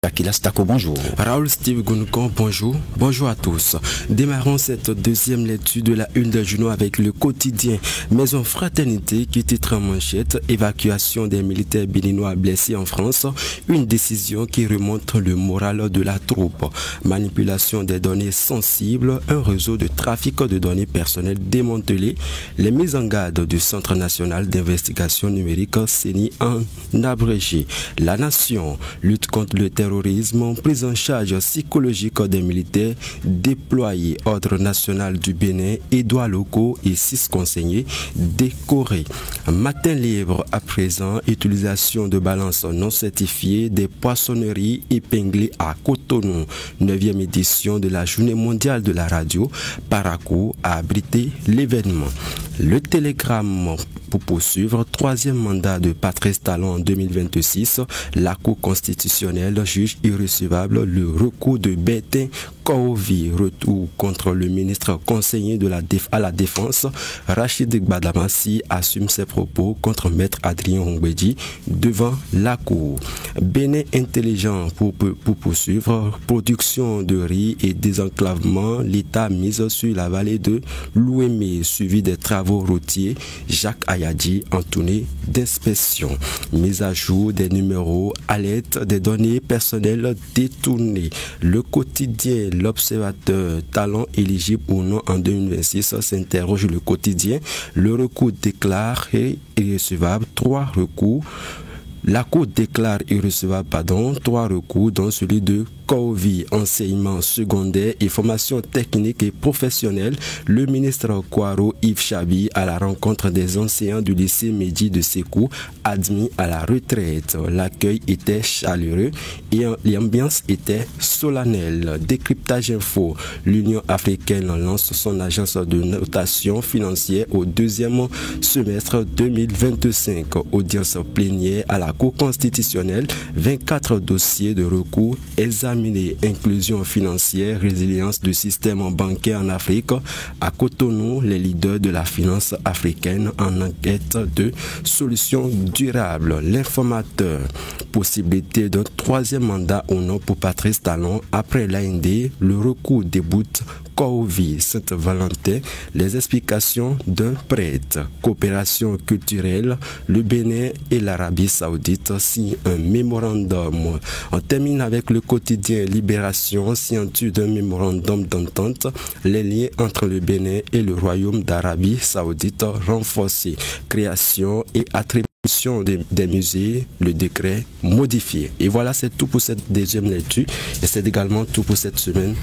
Akila Stako, bonjour. Raoul Steve Gounoukan, bonjour. Bonjour à tous. Démarrons cette deuxième lecture de la une de Juno avec le quotidien Maison Fraternité qui titre en manchette évacuation des militaires béninois blessés en France. Une décision qui remonte le moral de la troupe. Manipulation des données sensibles, un réseau de trafic de données personnelles démantelé. Les mises en garde du Centre national d'investigation numérique CENI en abrégé. La nation lutte contre le terrorisme, prise en charge psychologique des militaires déployés, ordre national du Bénin, édois locaux et 6 conseillers décorés. Matin libre à présent, utilisation de balances non certifiées des poissonneries épinglées à Cotonou. 9e édition de la Journée mondiale de la radio. Parakou a abrité l'événement. Le télégramme pour poursuivre, 3e mandat de Patrice Talon en 2026. La Cour constitutionnelle juge irrecevable le recours de Bertin Korovi. Retour contre le ministre conseiller à la défense. Rachid Gbadamassi assume ses propos contre maître Adrien Ongwedi devant la Cour. Bénin intelligent pour poursuivre. Production de riz et désenclavement. L'État mise sur la vallée de l'Ouémé, suivi des travaux routiers. Jacques Ayadi en tournée d'inspection. Mise à jour des numéros, alerte des données personnelles détournées. Le quotidien L'Observateur, talent éligible ou non en 2026 s'interroge le quotidien. Le recours déclare irrecevable 3 recours. La Cour déclare irrecevable, 3 recours, dont celui de Korovi, enseignement secondaire et formation technique et professionnelle. Le ministre Kwaro Yves Chabi à la rencontre des enseignants du lycée Mehdi de Sékou, admis à la retraite. L'accueil était chaleureux et l'ambiance était solennelle. Décryptage info. L'Union africaine lance son agence de notation financière au 2e semestre 2025. Audience plénière à la Cour constitutionnelle. 24 dossiers de recours examinés. Inclusion financière, résilience du système bancaire en Afrique. À Cotonou, les leaders de la finance africaine en enquête de solutions durables. L'informateur, possibilité d'un 3e mandat ou non pour Patrice Talon après l'AND. Le recours déboute Korovi, Saint-Valentin, les explications d'un prêtre. Coopération culturelle, le Bénin et l'Arabie Saoudite signent un mémorandum. On termine avec le quotidien Libération, signature d'un mémorandum d'entente, les liens entre le Bénin et le Royaume d'Arabie Saoudite renforcés. Création et attribution des musées, le décret modifié. Et voilà, c'est tout pour cette deuxième lecture et c'est également tout pour cette semaine.